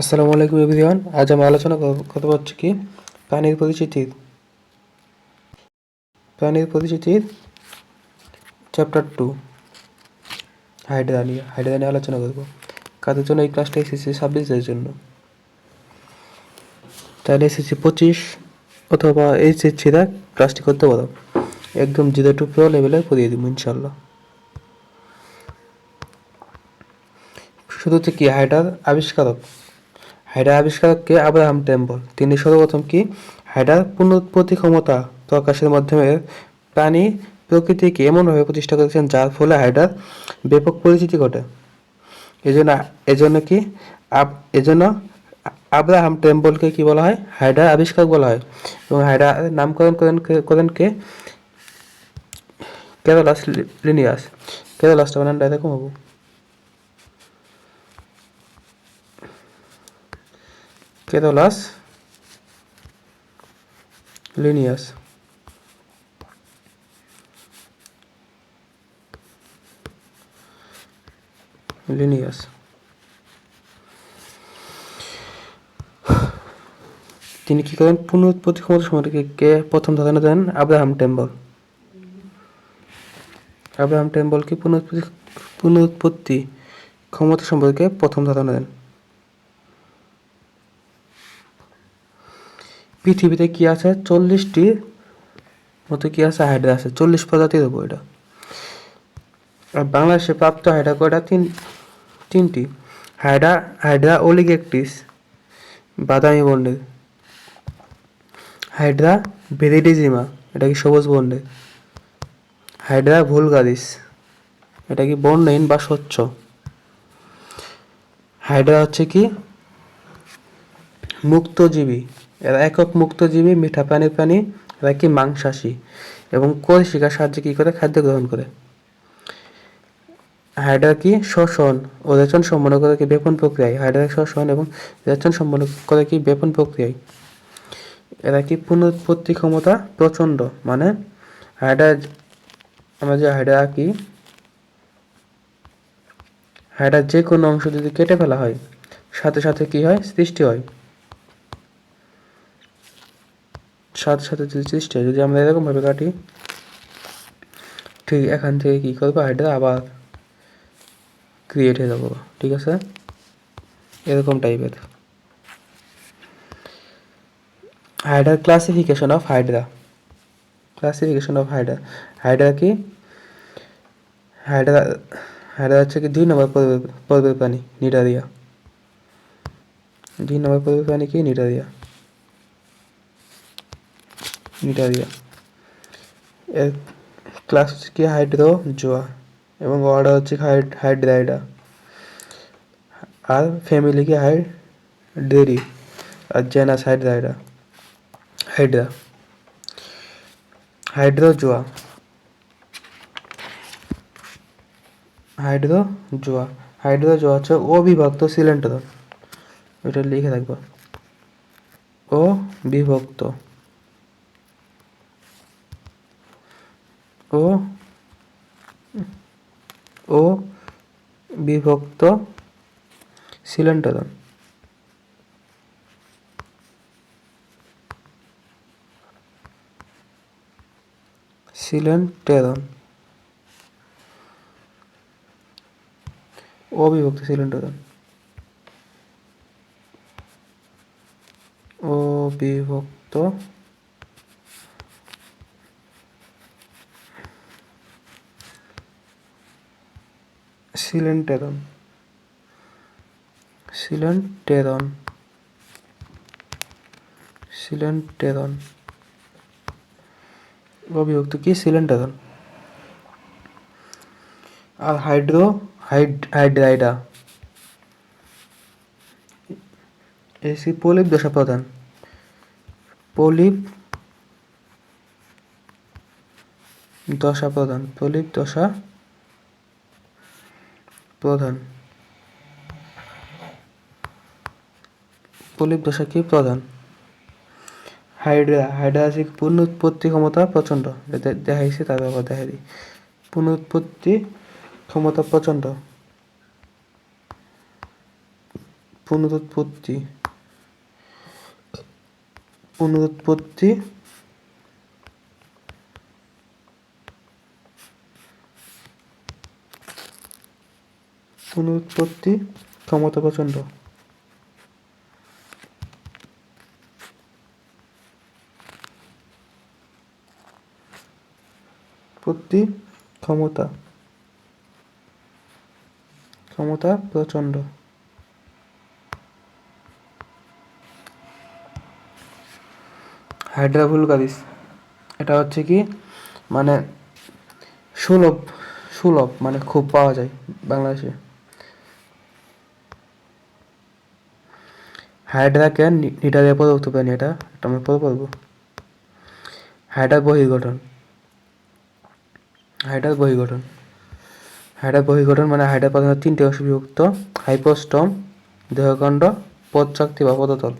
আসসালামু আলাইকুম এভরিওয়ান। আজ আমি আলোচনা করতে পারছি কি প্রাণীর পরিচিতির চ্যাপ্টার 2 হাইড্রা নিয়ে আলোচনা করব। কাদের জন্য এই ক্লাসটা এসেছে? 26 জন্য। তাহলে এসেছে 25 অথবা এইচএসসিরা ক্লাসটি করতে পারো। একদম 0 to Pro লেভেলে করিয়ে দিব ইনশাল্লাহ। শুরুতে কি হাইড্রার আবিষ্কারককে আব্রাহাম টেম্পল। তিনি সর্বপ্রথম কি হাইড্রার পুনরুৎপত্তি ক্ষমতা প্রকাশের মাধ্যমে প্রাণী প্রকৃতিকে এমনভাবে প্রতিষ্ঠা করেছেন যার ফলে হাইড্রার ব্যাপক পরিচিতি ঘটে। এজন্য আব্রাহাম টেম্পলকে কি বলা হয়? হাইড্রার আবিষ্কারক বলা হয়। এবং হাইড্রার নামকরণ করেন কে? Carolus Linnaeus. ক্যারোলাসটা বানানটা এরকম হবো। Carolus Linnaeus. তিনি কি করেন? পুনরুৎপত্তি ক্ষমতা সম্পর্কে কে প্রথম ধারণা দেন? আব্রাহাম টেম্পল কি পুনরুৎপত্তি ক্ষমতা সম্পর্কে প্রথম ধারণা দেন। পৃথিবীতে কি আছে? 40টির মতো কি আছে? হাইড্রা আছে 40 প্রজাতির উপর এটা। আর বাংলাদেশে প্রাপ্ত হাইড্রা কয়টা? তিনটি। হাইড্রা ওলিগেকটিস বাদামি বর্ণের। হাইড্রা ভেরিডিজিমা, এটা কি সবুজ বর্ণের। হাইড্রা ভুলগারিস, এটা কি বর্ণহীন বা স্বচ্ছ। হাইড্রা হচ্ছে কি মুক্তজীবী, এরা একক মুক্তজীবী মিঠা প্রাণী। এরা কি মাংসাশী এবং কোষশিকার সাহায্যে কি করে? খাদ্য গ্রহণ করে। হাইড্রা কি শ্বসন ও রেচন সম্পন্ন করে কি বেপন প্রক্রিয়ায়। হাইড্রা শ্বসন এবং রেচন সম্পন্ন করে কি বেপন প্রক্রিয়ায়। এরা কি পুনরুৎপত্তি ক্ষমতা প্রচণ্ড, মানে হাইড্রা হাইড্রার যে কোনো অংশ যদি কেটে ফেলা হয় সাথে সাথে কি হয়? সৃষ্টি হয়। যদি আমরা এরকম ভাবে কাটি, ঠিক এখান থেকে কি করবো? হাইড্রা আবার ক্রিয়েট হয়ে যাবো। ঠিক আছে, এরকম টাইপের। হাইড্রার ক্লাসিফিকেশন অফ হাইড্রা। হাইড্রা কি? হাইড্রা হচ্ছে কি 2 নম্বর পর্বের প্রাণী, নিডারিয়া। 2 নম্বর পর্বের প্রাণী কি? নিডারিয়া। এর ক্লাস হচ্ছে কি? হাইড্রোজোয়া এবং অর্ডার হচ্ছে হাইড্রাইডা। আর ফ্যামিলি কি? হাইড্রেরি। আর জেনাস হাইড্রা। হাইড্রোজোয়া হচ্ছে অবিভক্ত সিলেন্ড্রন। এটা লিখে রাখবো, অবিভক্ত সিলেন্ড্রন। অবিভক্ত সিলেন্ড্রন। অবিভক্ত কি? সিলেন্ড্রন। আর হাইড্রাইডা এসি পলিপ দশা প্রধান। পলিপ দশা কি? প্রধান। হাইড্রা আছে পুনরুৎপত্তি ক্ষমতা প্রচণ্ড। দেখাইছি, তার আবার দেখাই দিই। পুনরুৎপত্তি ক্ষমতা প্রচণ্ড। পুনরুৎপত্তি পুনরুৎপত্তি পুনরুৎপত্তি ক্ষমতা প্রচণ্ড। উৎপত্তি ক্ষমতা প্রচণ্ড। হাইড্রা ভুলগারিস, এটা হচ্ছে কি মানে সুলভ মানে খুব পাওয়া যায় বাংলাদেশে। হাইড্রাকে নিডারে পরিবর্তিত প্রাণী, এটা আমরা পরে পড়বো। হাইড্রার বহির্গঠন মানে হাইড্রা প্রধানত 3টি অংশে বিভক্ত: হাইপোস্টম, দেহকাণ্ড, পদচাকতি বা পদতল।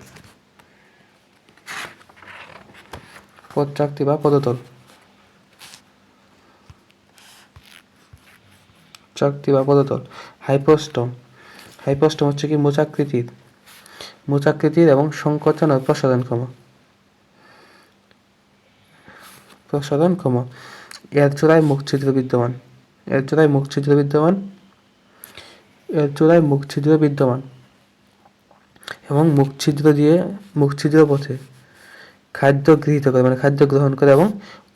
হাইপোস্টম হচ্ছে কি মোচাকৃতির এবং সংকোচন ও প্রসারণক্ষম। এর চূড়ায় মুখ ছিদ্র বিদ্যমান এবং মুখ ছিদ্র পথে খাদ্য গৃহীত করে মানে খাদ্য গ্রহণ করে এবং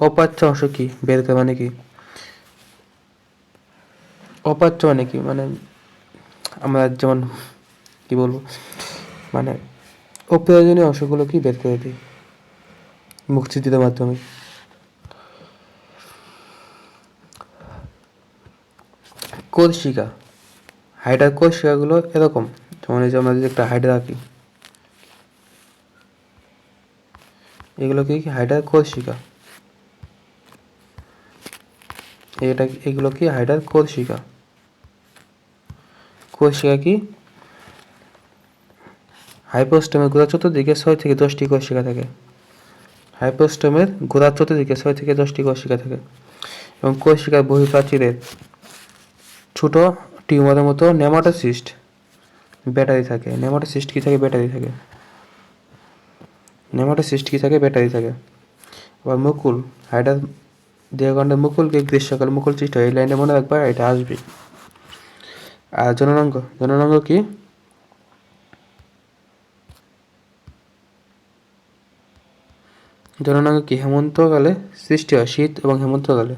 অপাচ্য অংশ কি বের করে মানে কি অপাচ্য মানে কি মানে আমরা যেমন কি বলবো মানে অপ্রয়োজনীয় অংশগুলো কি বের করে দিই মুখ ছিদ্রের মাধ্যমে। কোষশিকা, হাইড্রার কোষশিকাগুলো এরকম, যেমন এই যে আমরা যদি একটা হাইড্রা আঁকি, এগুলো কি হাইড্রার কোষশিকা। এগুলো কি হাইড্রার কোষশিকা। কি হাইপোস্টমের গোড়ার চতুর্দিকে 6 থেকে 10টি কোষশিকা থাকে। এবং কোষশিকার বহিঃপ্রাচীরের ছোট টিউমারের মতো নেমাটোসিস্ট ব্যাটারি থাকে। আবার মুকুল, হাইড্রার দেহকাণ্ডের মুকুলকে গ্রীষ্মকালে মুকুল সৃষ্টি হয়। এই লাইনে মনে রাখবা, এটা আসবে। আর জননাঙ্গ কি হেমন্তকালে সৃষ্টি হয়, শীত এবং হেমন্তকালে।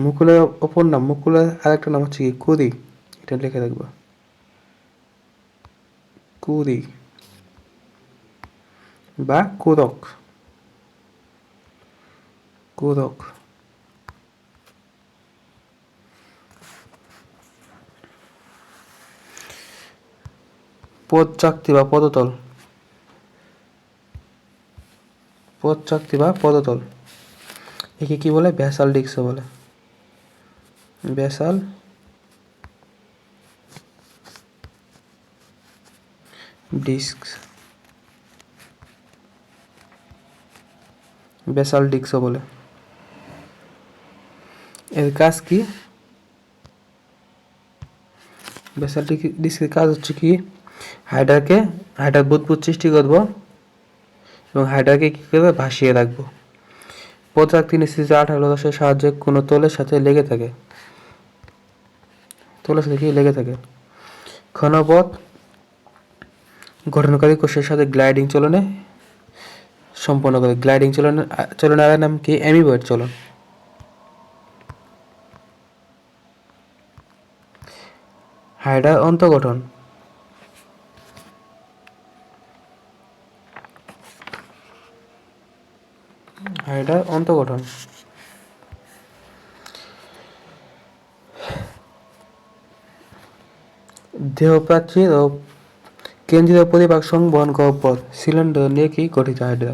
মুকুলের অপর নাম, মুকুলের আরেকটা নাম হচ্ছে কি কুরি, এটা লিখে রাখবা, কুরি বা কুরক। পদচাকতি বা পদতল, একে কি বলে? ব্যাসাল ডিস্ক বলে। ব্যাসাল ডিস্ক বলে। এর কাজ কি? ব্যাসাল ডিস্কের কাজ হচ্ছে কি হাইড্রার বুদবুদ সৃষ্টি করবো এবং হাইড্রাকে কি করবে? ভাসিয়ে রাখবো। পদচাকতি নিশ্চিত 18 রসের সাহায্যে কোনো তলের সাথে লেগে থাকে। ঘনপথ গঠনকারী কোষের সাথে গ্লাইডিং চলনে সম্পন্ন করে। গ্লাইডিং চলনের নাম কি? অ্যামিবয়েড চলন। হাইড্রার অন্তঃগঠন, দেহপ্রাচীর ও কেন্দ্রীয় পরিপাক সংবহন গহ্বর সিলিন্ডার নিয়ে কি গঠিত হাইড্রা?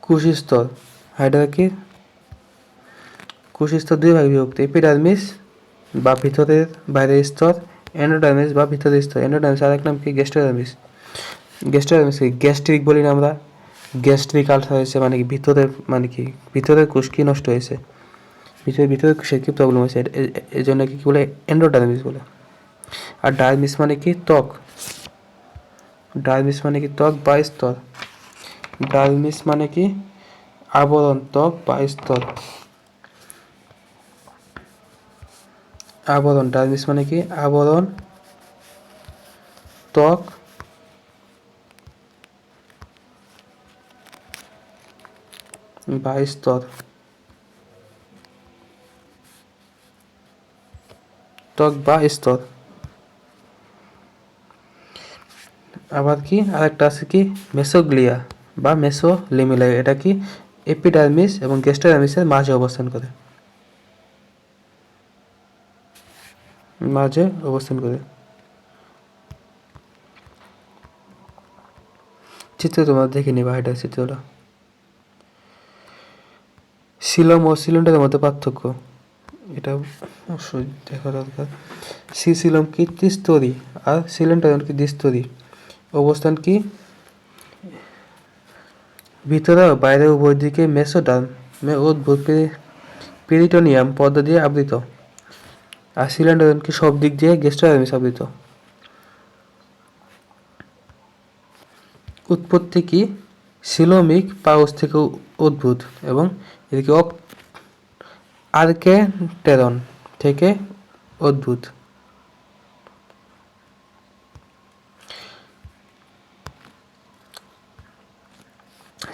কোষস্তর, হাইড্রা কি কোষস্তর দুই ভাগে বিভক্ত: এপিডার্মিস বা ভিতরের বাইরের স্তর, এন্ডোডার্মিস বা ভিতরের স্তর। এন্ডোডার্মিস আরেক নাম কি? গ্যাস্ট্রোডার্মিস কি গ্যাস্ট্রিক বলি না আমরা, গ্যাস্ট্রিক আলসার হয়েছে মানে কি ভিতরের কোষ কি নষ্ট হয়েছে, ভিতরে কোষের কি প্রবলেম হয়েছে, এই জন্য কি বলে এন্ডোডার্মিস বলে। আর ডার্মিস মানে কি ত্বক, ডার্মিস মানে কি ত্বক বা স্তর, ডার্মিস মানে কি আবরণ, ত্বক বা স্তর, আবরণ। ডার্মিস মানে কি আবরণ, ত্বক বা স্তর, ত্বক বা স্তর। আবার কি আরেকটা আছে কি মেসোগ্লিয়া বা মেসোলিমিলা, এটা কি এপিডার্মিস এবং গেস্টোডার্মিসের মাঝে অবস্থান করে, মাঝে অবস্থান করে। চিত্র তোমরা দেখে নিবা, এটা চিত্রটা। সিলম ও সিলিন্ডারের মধ্যে পার্থক্য, এটা অবশ্যই দেখা দরকার। সিলম কি ত্রিস্তরী আর সিলিন্ডার কি দ্বিস্তরী। অবস্থান কি ভিতরে ও বাইরে উভয় দিকে মেসোডার্মে উদ্ভূত পেরিটোনিয়াম পর্দা দিয়ে আবৃত, আর সিলিন্ডার কি সব দিক দিয়ে গেস্টোডার্মিস আবৃত। উৎপত্তি কি সিলোমিক পাউচ থেকে উদ্ভূত এবং এদিকে আর্কেটেরন থেকে উদ্ভূত।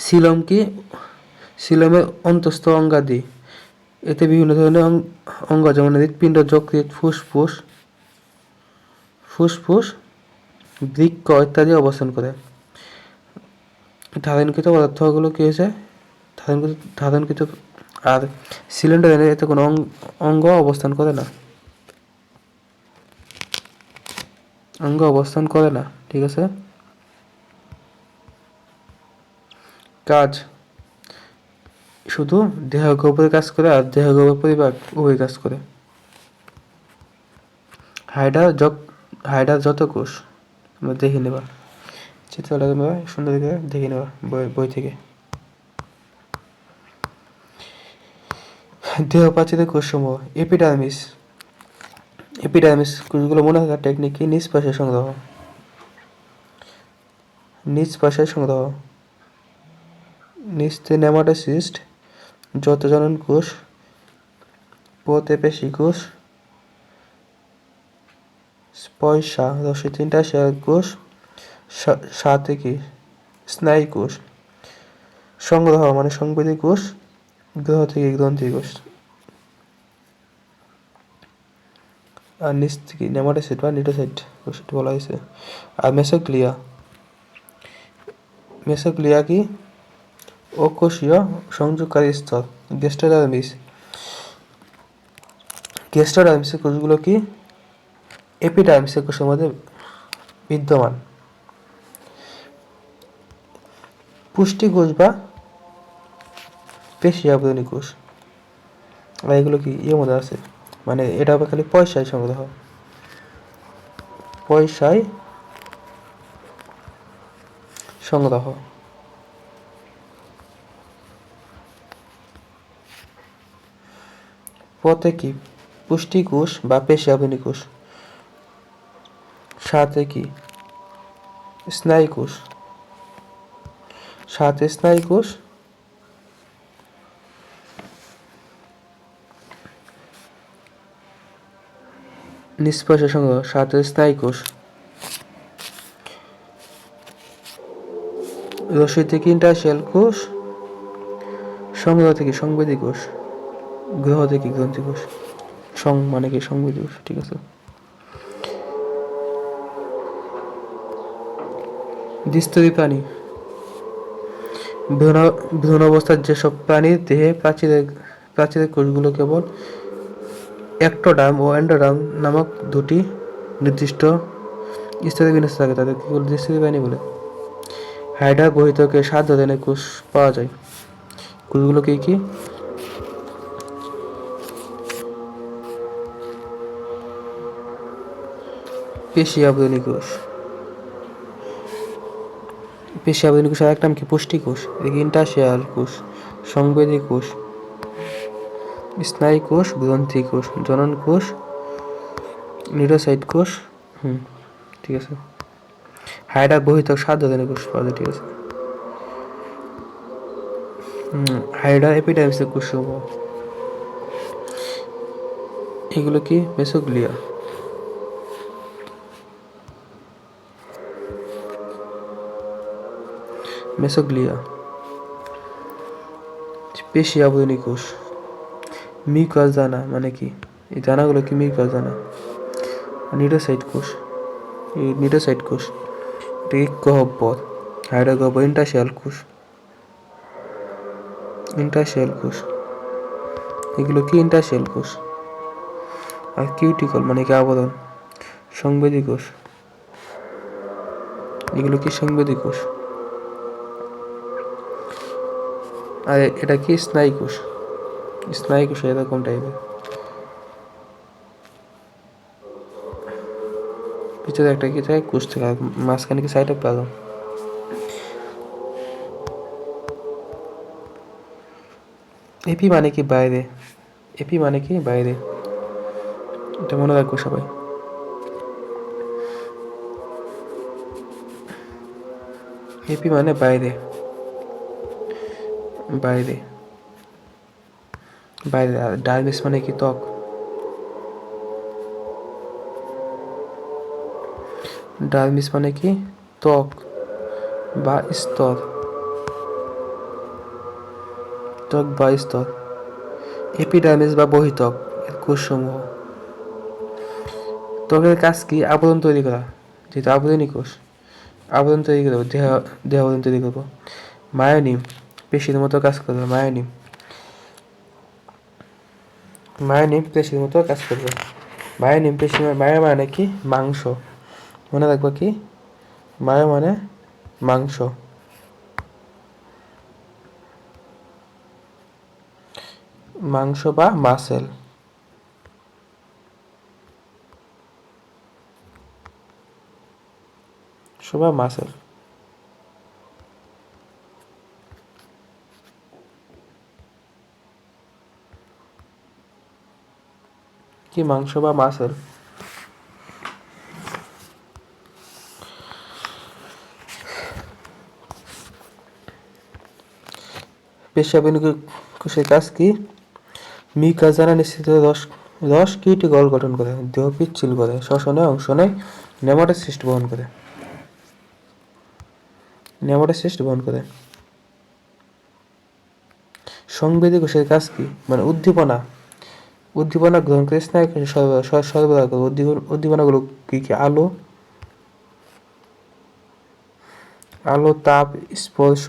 সিলম কি সিলমের অন্তস্থ অঙ্গাদি, এতে বিভিন্ন ধরনের অঙ্গ যেমন হৃৎপিণ্ড, যকৃৎ, ফুসফুস, বৃক্ক ইত্যাদি অবস্থান করে। ধারণকৃত পদার্থগুলো কি হয়েছে ধারণকৃত, আর সিলিন্ডারে এতে কোনো অঙ্গ অবস্থান করে না, অঙ্গ অবস্থান করে না, ঠিক আছে। কাজ শুধু দেহ গহ্বরে কাজ করে আর দেহ গহ্বর পরিপাক উভয় কাজ করে। হাইডার যত কোষ তোমরা দেখে নেবা, চিত্রটা তোমরা সুন্দর করে দেখে নেবা বই থেকে। দেহ প্রাচীরের কোষসমূহ এপিডার্মিস, এপিডার্মিস কোষগুলো মনে রাখার টেকনিক কি নিজ পাশে সংগ্রহ, নিজ পাশে সংগ্রহ। নিচতে নেমাটোসিস্ট, যতজনন কোষ, পোতে পেশি কোষ, পয়সা রশ্মি তিনটা শেয়ার কোষ, সাথে কি স্নায়ু কোষ। সংগ্রহ মানে সংবেদী কোষ, গ্রহ থেকে গ্রন্থি কোষ। আর নিচ থেকে নেমাটোসাইট বা নিটোসাইট কোষটি বলা হয়েছে। আর মেসোগ্লিয়া, মেসোগ্লিয়া কি অকোষীয় সংযোগকারী স্তর। গেস্টোডার্মিস, গেস্টোডার্মিসের কোষগুলো কি এপিডার্মিসের কোষের মধ্যে বিদ্যমান। পুষ্টি কোষ বা পেশি আবরণী কোষ, আর এগুলো কি মধ্যে আছে, মানে এটা হবে খালি পয়সায় সংগ্রহ, পয়সায় সংগ্রহ। পথে কি পুষ্টি কোষ বা পেশি আবরণী কোষ, সাথে কি স্নায়ু কোষ, সাথে স্নায়ু কোষ। নিষ্পাশে সংগ্রহ, সাথে স্নায়ু কোষ। রশ্মি থেকে ইন্টারশেল কোষ, সংগ্রহ থেকে সংবেদী কোষ, গ্রহ থেকে গ্রন্থি কোষ। মানে কি সংবেদী কোষ, ঠিক আছে। দ্বিস্তরী প্রাণী, ভ্রূণ অবস্থার যেসব প্রাণীর দেহে প্রাচীরের কোষগুলো কেবল একটোডার্ম ও এন্ডোডার্ম নামক দুটি নির্দিষ্ট স্তরে বিন্যস্ত থাকে, তাদের কি বলে দ্বিস্তরী প্রাণী বলে। হাইডার বহির্ত্বকে 7 ধরনের কোষ পাওয়া যায়। কোষগুলো কি কি? পেশি আবরণী কোষ, পেশি আবরণী কোষ আর এক নাম কি পুষ্টি কোষ, ইন্টারশেয়াল কোষ, সংবেদী কোষ, স্নায়ু কোষ, গ্রন্থি কোষ, জনন কোষ, নিউরোসাইট কোষ। ঠিক আছে। হাইডা বহিতক 7 ধরনের কোষ পাওয়া যায়। ঠিক আছে। হাইডা এপিডার্মিসের কোষসমূহ এগুলো কি? মেসোগ্লিয়া। মেসোগ্লিয়া পেশি আবরণী কোষ। মিউকাস দানা মানে কি? এই দানাগুলো কি মিউকাস দানা? নিউরোসাইট কোষ, এই নিউরোসাইট কোষ এটা কি গহ্বর? হাইডা গহ্বর। ইন্টারশিয়াল কোষ, ইন্টারশিয়াল কোষ এগুলো কি? ইন্টারশিয়াল কোষ। আর কিউটিকল মানে কি? আবরণ। সংবেদী কোষ এগুলো কি? সংবেদী কোষ। আর এটা কি? স্নায়ু কোষ। স্নায়ু কোষ এরকম টাইপের, ভিতরে একটা কি থাকে? কোষ থাকে, মাঝখানে কি? সাইটোপ্লাজম। এপি মানে কি? বাইরে। এপি মানে কি? বাইরে। এটা মনে রাখবো সবাই। এপি মানে বাইরে, বাইরে, বাইরে। আর ডার্মিস মানে কি? ত্বক। ডার্মিস মানে কি? ত্বক বা স্তর, ত্বক বা স্তর। এপিডার্মিস বা বহিত্বক এর কোষসমূহ। ত্বকের কাজ কি? আবরণ তৈরি করা, যেহেতু আবরণী কোষ। আবরণ তৈরি করবো, দেহ আবরণ তৈরি করবো। মায়োনিম পেশির মতো কাজ করবে। মায়োনিম, মায়োনিম পেশির মতো কাজ করবে। মায়োনিম পেশি, মায়ো মানে কি? মাংস। মনে রাখবো কি? মায়ো মানে মাংস। মাংস বা মাসেল। বা মাসেল কি? মাংস বা মাসেল। পেশাবলী কোষের কাজ কি? মিউকাস দ্বারা নিঃসৃত রস, রস কিউটিকল গঠন করে, দেহ পিচ্ছিল করে, শ্বসনে অংশ নেয়, নেমাটোসিস্ট বহন করে। নেমাটোসিস্ট বহন করে। সংবেদী কোষের কাজ কি? মানে উদ্দীপনা, উদ্দীপনা গ্রহণ করে স্নায়ু কোষে সরবরাহ করে। উদ্দীপনাগুলো কি কি? আলো, আলো, তাপ, স্পর্শ,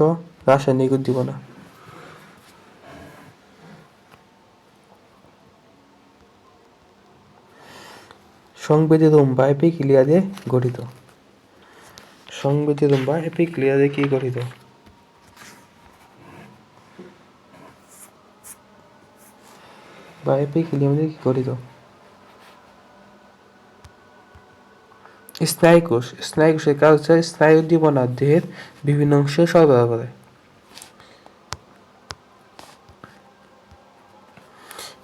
রাসায়নিক উদ্দীপনা। সংবেদী রোম বা এপিক্লিয়া দিয়ে গঠিত। সংবেদী রোম বা এপিক্লিয়া দিয়ে কি গঠিত? বা এপিক্লিয়া দিয়ে কি গঠিত? স্নায়ু কোষ। স্নায়ু কোষের কাজ হচ্ছে স্নায়ু উদ্দীপনা দেহের বিভিন্ন অংশে সরবরাহ করে।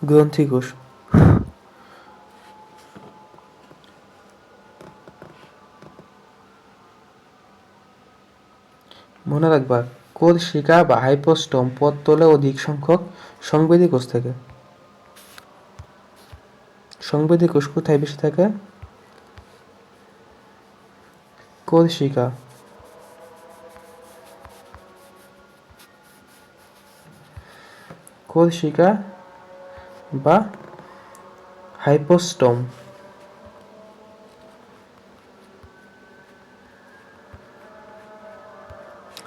গ্রন্থি কোষ। মনে রাখবা, কোষশিকা বা হাইপোস্টোম পদ তোলে অধিক সংখ্যক সংবেদী কোষ থাকে। সংবেদী কোষ কোথায় বেশি থাকে? কোষশিকা, কোষশিকা বা হাইপোস্টোম।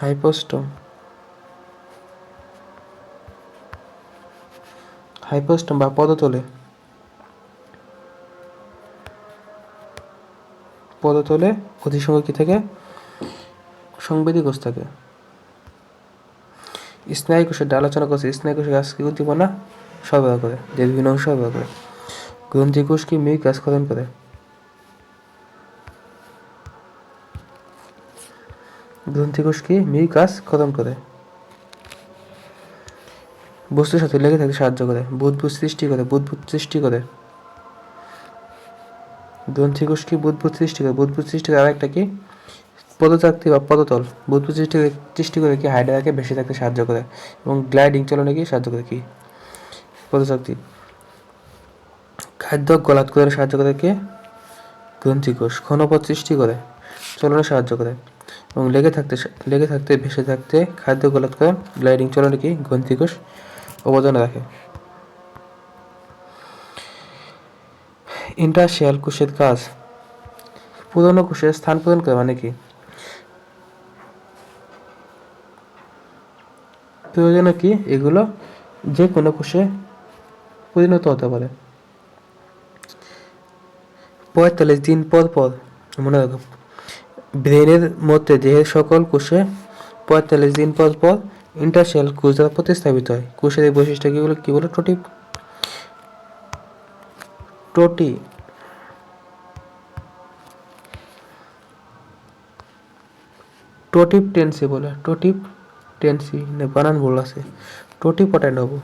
হাইপোস্টোম, হাইপোস্টোম বা পদতলে। পদতলে অধিক সংখ্যক কি থাকে? সংবেদী কোষ থাকে। স্নায়ু কোষের আলোচনা করছে। স্নায়ু কোষের কাজ কি? উদ্দীপনা সরবরাহ করে, যে বিভিন্ন অংশ সরবরাহ করে। গ্রন্থি কোষ কি? মিউকাস ক্ষরণ করে। গ্রন্থি কোষ কি? মিউকাস ক্ষরণ করে। বস্তুর সাথে লেগে থাকতে সাহায্য করে, বুদবুদ সৃষ্টি করে, বুদবুদ সৃষ্টি করে। গ্রন্থিকোষ কি বুদবুদ সৃষ্টি করে, বুদবুদ সৃষ্টি করে। আরেকটা কি পদচাকতি বা পদতল, বুদবুদ সৃষ্টি করে কি হাইড্রাকে বেশি থাকতে সাহায্য করে এবং গ্লাইডিং চলনে কি সাহায্য করে কি পদচাকতি। খাদ্য গলাৎ করে সাহায্য করে কি গ্রন্থিকোষ। ঘনপথ সৃষ্টি করে, চলনে সাহায্য করে এবং লেগে থাকতে ভেসে থাকতে খাদ্য গলাৎ করে গ্লাইডিং চলনে কি গ্রন্থিকোষ অবদান রাখে। ইন্টারশিয়াল কোষের কাজ, পুরনো কোষের স্থান পূরণ করে, মানে কি প্রয়োজনে কি এগুলো যে কোনো কোষে পরিণত হতে পারে। 45 দিন পর পর, মনে রাখো, ব্রেনের মধ্যে দেহের সকল কোষে 45 দিন পর পর ইন্টারশিয়াল কোষ দ্বারা প্রতিস্থাপিত হয়। কোষের এই বৈশিষ্ট্য কি বলে টোটিভ টেন্সি বলে, টোটিভ টেন্সি না, বানান ভুল আছে, টোটিপটেন্ট হবো,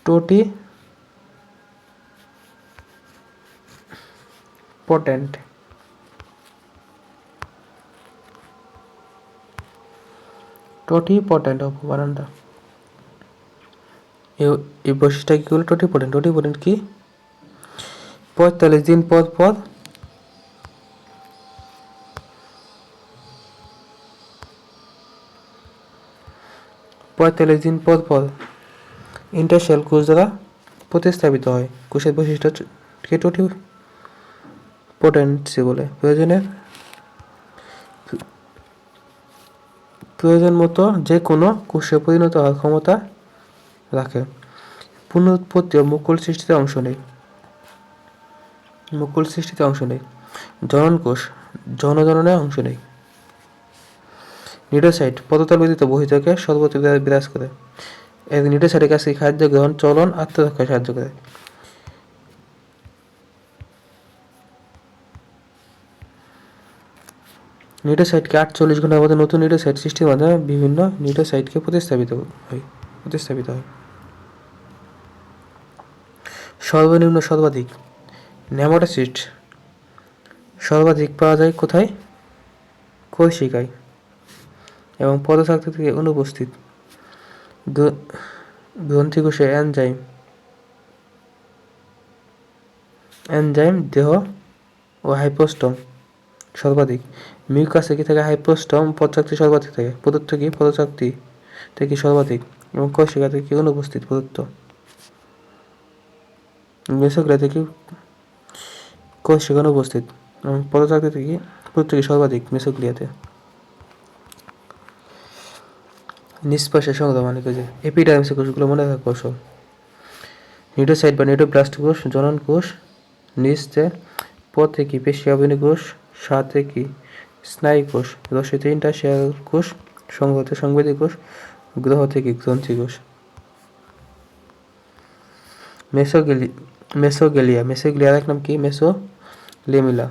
টোটিপটেন্ট, টোটিপটেন্ট হবো বানানটা। এই বৈশিষ্ট্য কি বলে টোটিপটেন্ট। টোটিপটেন্ট কি 45 দিন পর পর ইন্টারশিয়াল কোষ দ্বারা প্রতিস্থাপিত হয়। কোষের বৈশিষ্ট্য কে টোটিপটেন্সি বলে। প্রয়োজন মতো যে কোনো কোষে পরিণত হওয়ার ক্ষমতা রাখে। পুনরুৎপত্তি ও মুকুল সৃষ্টিতে অংশ নেয়। জনন কোষ জননে অংশ নেয়। নিউরোসাইট পদতল ব্যতীত বহির্জাকে সর্বত্র বিরাজ করে। এর নিউরোসাইটের কাছে খাদ্য গ্রহণ, চলন, আত্মরক্ষায় সাহায্য করে। নিউরোসাইটকে 48 ঘন্টার মধ্যে নতুন নিউরোসাইট সৃষ্টির মাধ্যমে বিভিন্ন নিউরোসাইটকে প্রতিস্থাপিত হয়। সর্বনিম্ন সর্বাধিক, নেমাটোসিস্ট সর্বাধিক পাওয়া যায় কোথায়? কোষিকায় এবং পদচাকতি থেকে অনুপস্থিত। গ্রন্থিকোষে এনজাইম দেহ ও হাইপোস্টম সর্বাধিক। মিউকাসে কি থাকে? হাইপোস্টম। পদচাকতি সর্বাধিক থাকে। প্রদত্ত কি পদচাকতি থেকে সর্বাধিক এবং কোষিকা থেকে অনুপস্থিত প্রদত্ত। মেসোগ্লিয়া থেকে কোষিকা অনুপস্থিত এবং পদচাকতি থেকে প্রদত্ত কি সর্বাধিক মেসোগ্লিয়াতে। নিষ্পাশে সংগ্রহ, মানে কি যে এপিডার্মিসের কোষগুলো মনে রাখার কৌশল। নিউরোসাইট বা নিউরোব্লাস্ট কোষ জনন কোষ। নিচে পথে কি পেশি অভিনয় কোষ। সাথে কি স্নায়ু কোষ। রসিতে ইন্টারশিয়াল কোষ। সংহতে সংবেদী কোষ। গ্রহ থেকে গ্রন্থি কোষ। মেসোগ্লিয়ার এক নাম কি? মেসোলেমিলা।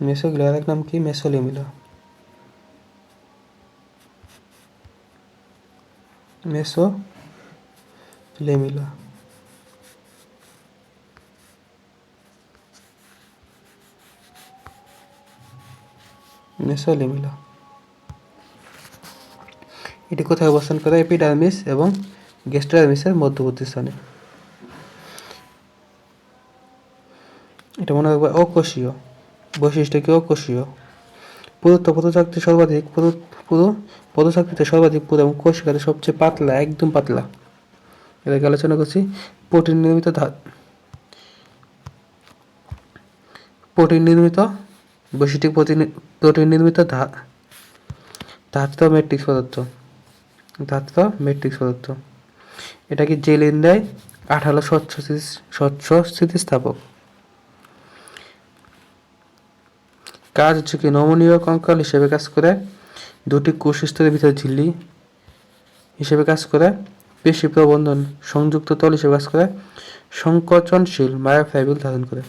মেসোগ্লিয়ার এক নাম কি? মেসোলেমিলা। এটি কোথায় অবস্থান করে? এপিডার্মিস এবং গ্যাস্ট্রোডার্মিসের মধ্যবর্তী স্থানে। এটা মনে রাখবে অকোষীয়। বৈশিষ্ট্য কি? অকোষীয়। পদচাকতি সর্বাধিক, পদচাকতিতে সর্বাধিক পুরু এবং কোষিকাতে সবচেয়ে পাতলা, একদম পাতলা। এটাকে আলোচনা করছি। প্রোটিন নির্মিত বৈশিষ্ট্যিক প্রোটিন নির্মিত ধাত্র ম্যাট্রিক্স পদার্থ। এটা কি জেলিন দেয়? আঠালো, স্বচ্ছ স্থিতিস্থাপক। কাজ হচ্ছে কি? নমনীয় কঙ্কাল হিসেবে কাজ করে। দুটি কোষ স্তরের ভিতরে ঝিল্লি হিসেবে কাজ করে, পেশি প্রবন্ধন সংযুক্ত তল হিসেবে কাজ করে, সংকোচনশীল মায়োফাইব্রিল ধারণ করে।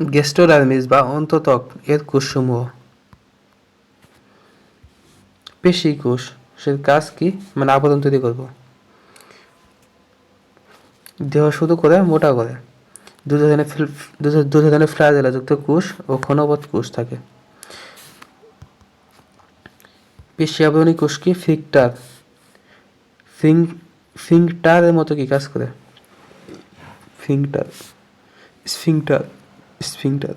গ্যাস্ট্রোডার্মিস বা অন্তত্বক এর কোষসমূহ। পেশি কোষ সে কাজ কি, মানে আবরণ তৈরি করব। দেহ শুরু করে মোটা করে। দুধে ফ্লাজেলা যুক্ত কোষ ও ঘনবৎ কোষ থাকে। পেশি আবরণী কোষ কি, ফিংটার। ফিংটারের মতো কি কাজ করে? ফিংটার, স্ফিংটার, স্ফিংটার।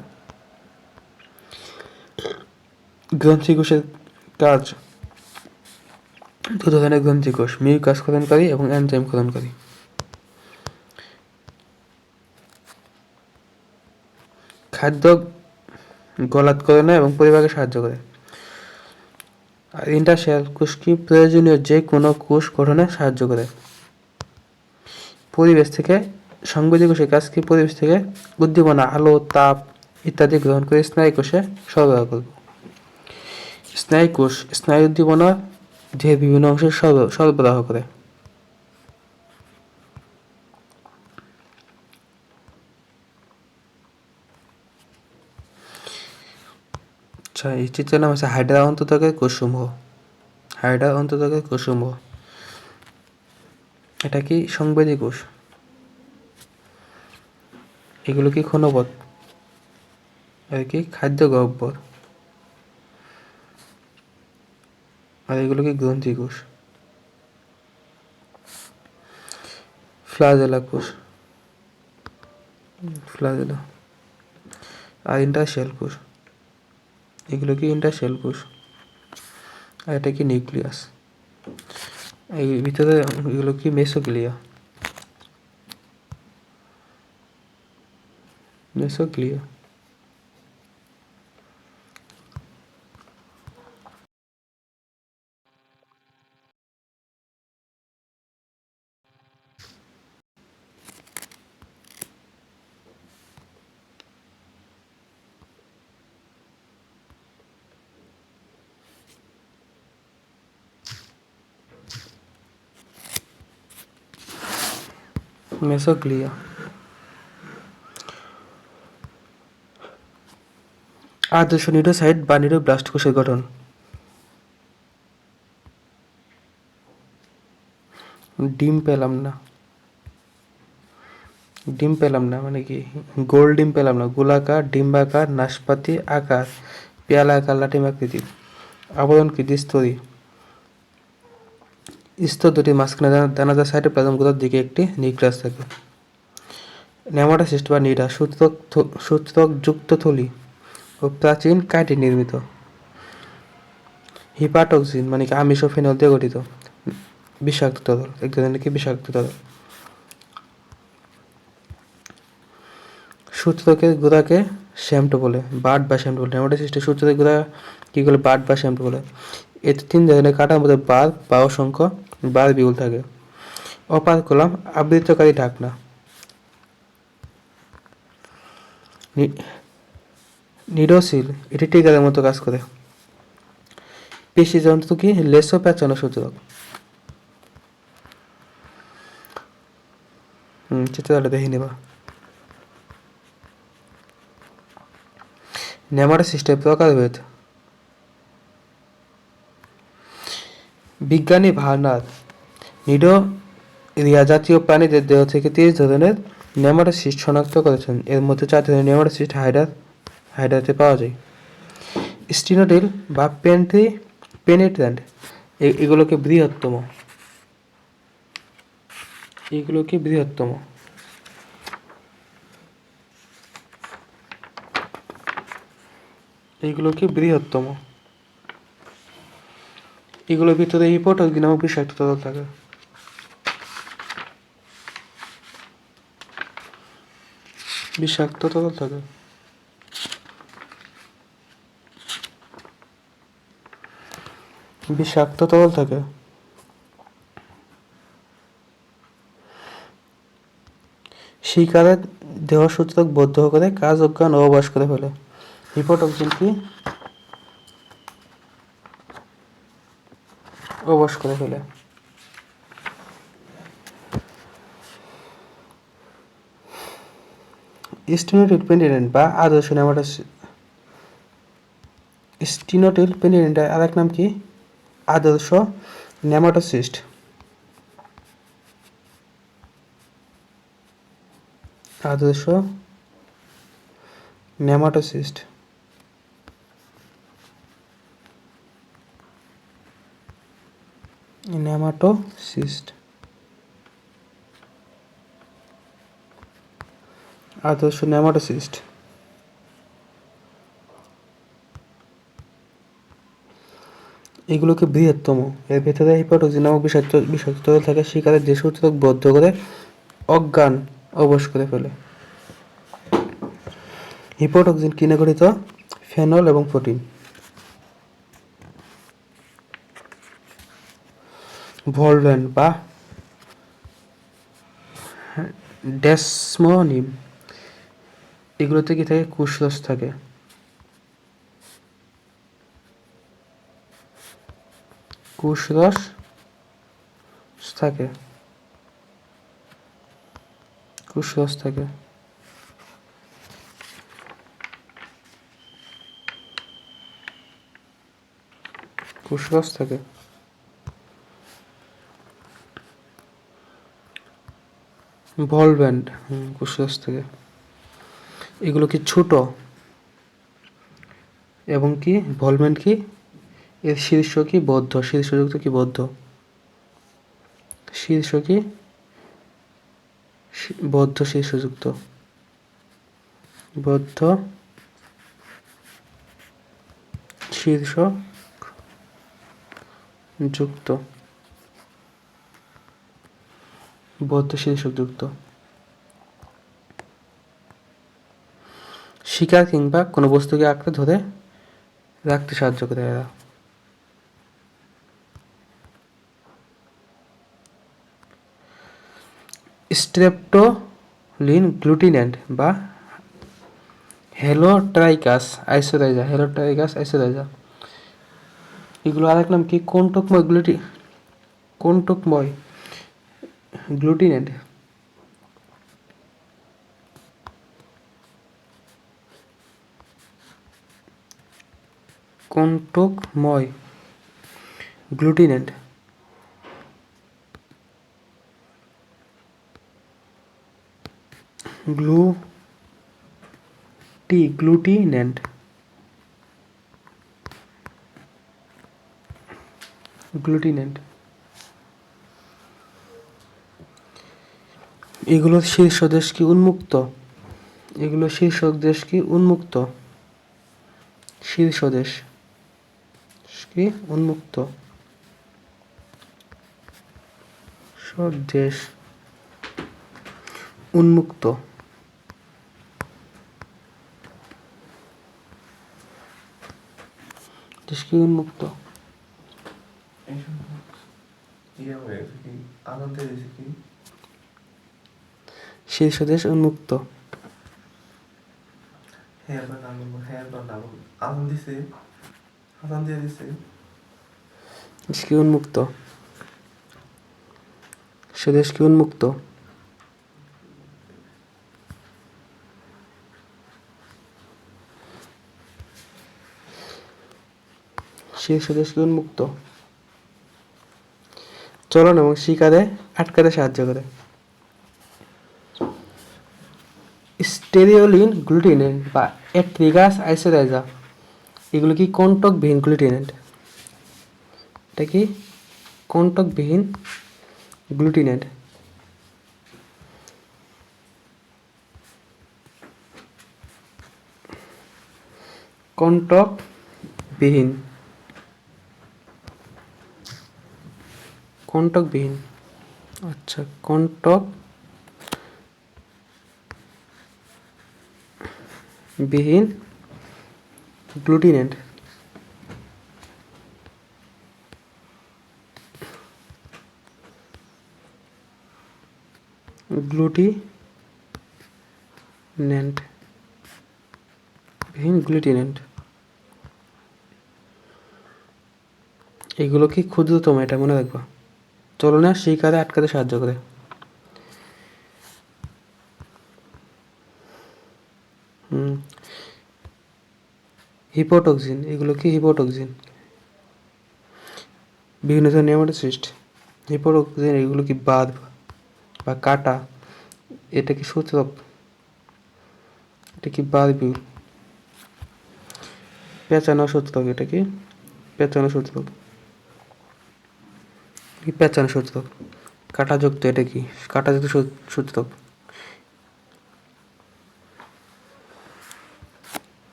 গ্রন্থি কোষের কাজ। দু ধরনের গ্রন্থি কোষ, মিউকাস ক্ষরণকারী এবং এনজাইম ক্ষরণকারী। খাদ্য গলাৎকরণে এবং পরিপাকে সাহায্য করে। আর ইন্টারসেল কোষ কি, প্রয়োজনীয় যে কোনো কোষ গঠনে সাহায্য করে। পরিবেশ থেকে সংবেদী কোষের কাজ কি, পরিবেশ থেকে উদ্দীপনা, আলো, তাপ ইত্যাদি গ্রহণ করে স্নায়ু কোষে সরবরাহ করবে। স্নায়ু কোষ স্নায়ু উদ্দীপনা দেহের বিভিন্ন অংশে সরবরাহ করে। আচ্ছা, এই চিত্রের নাম হচ্ছে হাইড্রা অন্তত্বকের কোষসমূহ। হাইড্রা অন্তত্বকের কোষসমূহ। এটা কি, সংবেদী কোষ। এগুলো কি, ঘনবৎ। আর কি, খাদ্য গহ্বর। আর এগুলো কি, গ্রন্থি কোষ। ফ্লাজেলা কোষ, ফ্লাজেলা। আর ইন্টারশেল কোষ, এগুলো কি, ইন্টারশেল কোষ। আর এটা কি, নিউক্লিয়াস। এই ভিতরে এগুলো কি, মেসোগ্লিয়া। মেসোগ্লিয়া। মেসোগ্লিয়া। আদর্শ নিউরোসাইট বা নিউরোব্লাস্ট কোষের গঠন। ডিম পেলাম না। ডিম পেলাম না মানে কি, গোল ডিম পেলাম না। গোলাকার, ডিম্বাকার, নাশপাতি আকার, পেয়ালা আকার, লাটিম আকৃতির। আবরণ কি, দ্বিস্তরী। স্তর দুটি মাঝখানে দানাদার সাইটোপ্লাজম গুলোর দিকে একটি নিউক্লিয়াস থাকে। নেমাটোসিস্ট বা নিডা সূত্রক যুক্ত থলি ও প্রাচীন কাইটিন নির্মিত। হিপাটক্সিন মানে কি, আমিষ ও ফেনল দিয়ে গঠিত বিষাক্ত তরল, এক ধরনের কি, বিষাক্ত তরল। সূত্রকের গুঁড়াকে শ্যাম্পু বলে, বার্ড বা শ্যাম্পু বলে। নেমাটোসিস্টের সূত্রকের গুঁড়া কি বলে, বার্ড বা শ্যাম্পু বলে। এতে তিন ধরনের কাটার মধ্যে বার বা অসংখ্য বার বিউল থাকে। অপারকুলাম আবৃতকারী ঢাকনা। নিডোসিল এটি টিকারের মতো কাজ করে। পেশি যন্ত্র কি, লেসো প্যাঁচানো সূচক। চিত্রটা দেখে নিবা। নেমাটোসিস্টের প্রকারভেদ। বিজ্ঞানী ভার্নার নিডোরিয়া জাতীয় প্রাণীদের দেহ থেকে 30 ধরনের নেমাটোসিস্ট শনাক্ত করেছেন। এর মধ্যে 4 ধরনের নেমাটোসিস্ট হাইড্রাতে পাওয়া যায়। স্টিনোডিল বা পেনিট্র্যান্ট এগুলোকে বৃহত্তম। এগুলোকে বৃহত্তম। এগুলোর ভিতরে হিপোটক্সিন নামক বিষাক্ত তরল থাকে। বিষাক্ত তরল থাকে। বিষাক্ত তরল থাকে। শিকারের দেহ সূচক বদ্ধ করে কাজ অজ্ঞান ও অবশ করে ফেলে। হিপোটক্সিন কি, অবশ করে ফেলে। স্টেনোটিল পেনিডেন্ট বা আদর্শ নেমাটোসিস্ট। স্টেনোটিল পেনিডেন্টের আরেক নাম কি? আদর্শ নেমাটোসিস্ট। আদর্শ নেমাটোসিস্ট। নেমাটোসিস্ট আদর্শ নেমাটোসিস্ট। এগুলোকে বৃহত্তম। এর ভেতরে হিপাটোক্সিন নামক বিষাক্ত তরল থাকে, শিকারের যে সূত্রক বদ্ধ করে অজ্ঞান অবশ করে ফেলে। হিপোটক্সিন কিনে গঠিত? ফেনল এবং প্রোটিন। ভলভেন বা ডেসমোনিম, এগুলোতে কি থাকে? কুশরস থাকে। কুশরস থাকে। কুশরস থাকে। কুশরস থাকে। ভলভেন্ট, কুশরস থাকে। এগুলো কি ছোট এবং কি ভলভেন্ট কি এর শীর্ষ কি বদ্ধ, শীর্ষযুক্ত কি বদ্ধ, শীর্ষ কি বদ্ধ, শীর্ষযুক্ত, বদ্ধ শীর্ষ যুক্ত, বদ্ধ শীর্ষক যুক্ত। শিকার কিংবা কোনো বস্তুকে আঁকড়ে ধরে রাখতে সাহায্য করে এরা। স্ট্রেপ্টোলিন গ্লুটিনেন্ট বা হেলোট্রাইকাস আইসোরাইজা, হেলোট্রাইকাস আইসোরাইজা, এগুলো আরেক নাম কি? কোনটকময় গ্লুটিনেন্ট। কোনটকময় গ্লুটিনেন্ট। গ্লুটিনেন্ট গ্লুটিনেন্ট এগুলোর শীর্ষদেশ কি উন্মুক্ত? এগুলো শীর্ষদেশ কি উন্মুক্ত? শীর্ষদেশ কি উন্মুক্ত? স্বদেশ উন্মুক্ত। দেশ কি উন্মুক্ত? শীর্ষদেশ উন্মুক্ত। দেশ কি উন্মুক্ত? সেদেশ কি উন্মুক্ত? শীর্ষদেশ কি উন্মুক্ত? চলন এবং শিকারে আটকাতে সাহায্য করে। স্টেরিওলিন গ্লুটিনেন্ট বা এট্রিগাস আইসোরাইজা, এগুলো কি কন্টকবিহীন গ্লুটিনেন্ট? এটা কি কন্টকবিহীন গ্লুটিনেন্ট। কন্টকবিহীন, কন্টকবিহীন, আচ্ছা, কন্টকবিহীন গ্লুটিনেন্ট। গ্লুটিনেন্ট বিহীন গ্লুটিনেন্ট। এগুলো কি ক্ষুদ্রতম, এটা মনে রাখবা। চলনে শিকারে আটকাতে সাহায্য করে। হিপোটক্সিন, এগুলো কি হিপোটক্সিন, বিভিন্ন ধরনের নেমাটোসিস্ট। হিপোটক্সিন এগুলো কি বাদ বা কাটা, এটা কি সূত্রক, এটা কি বারবিউল, পেঁচানো সূত্রক, এটা কি পেঁচানো সূত্রক, কি পেঁচানো সূত্রক। কাটাযুক্ত, এটা কি কাটাযুক্ত সূত্রক।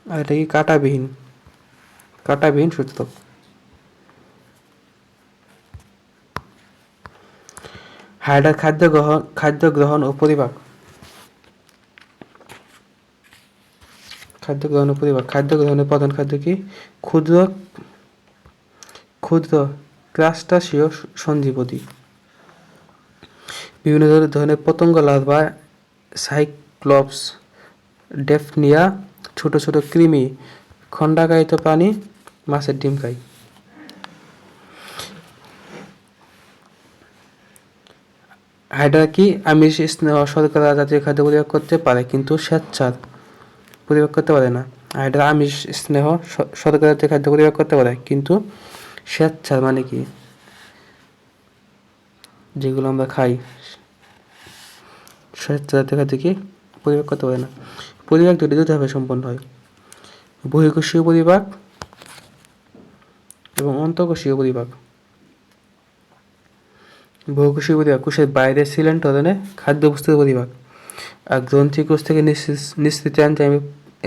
আর এটা কি কাটাবিহীন, কাটাবিহীন সূত্রক। হাইড্রার খাদ্য গ্রহণ ও পরিপাক। খাদ্য গ্রহণ ও পরিপাক। খাদ্য গ্রহণের প্রধান খাদ্য কি? ক্ষুদ্র ক্ষুদ্র ক্রাস্টাসীয় সঞ্জীবী, বিভিন্ন ধরনের পতঙ্গ লার্ভা, সাইক্লোপস, ডেফনিয়া, ছোট ছোট কৃমি, খণ্ডাকায়িত প্রাণী, মাছের ডিম খায়। হাইড্রা কি আমিষ, স্নেহ, শর্করা জাতীয় খাদ্য পরিপাক করতে পারে কিন্তু স্বেচ্ছার পরিপাক করতে পারে না। হাইড্রা আমিষ, স্নেহ, শর্করা জাতীয় খাদ্য পরিপাক করতে পারে কিন্তু স্বেচ্ছার মানে কি, যেগুলো আমরা খাই স্বেচ্ছা জাতীয় খাদ্য কি পরিপাক করতে পারে না। পরিপাক দুইভাবে সম্পন্ন হয়, বহিঃকোষীয় পরিপাক এবং অন্তঃকোষীয় পরিপাক। বহিঃকোষীয় পরিপাক কোষের বাইরে সিলেন্ট ধরনের খাদ্যবস্তুর পরিপাক, আর গ্রন্থিকোষ থেকে নিঃসৃত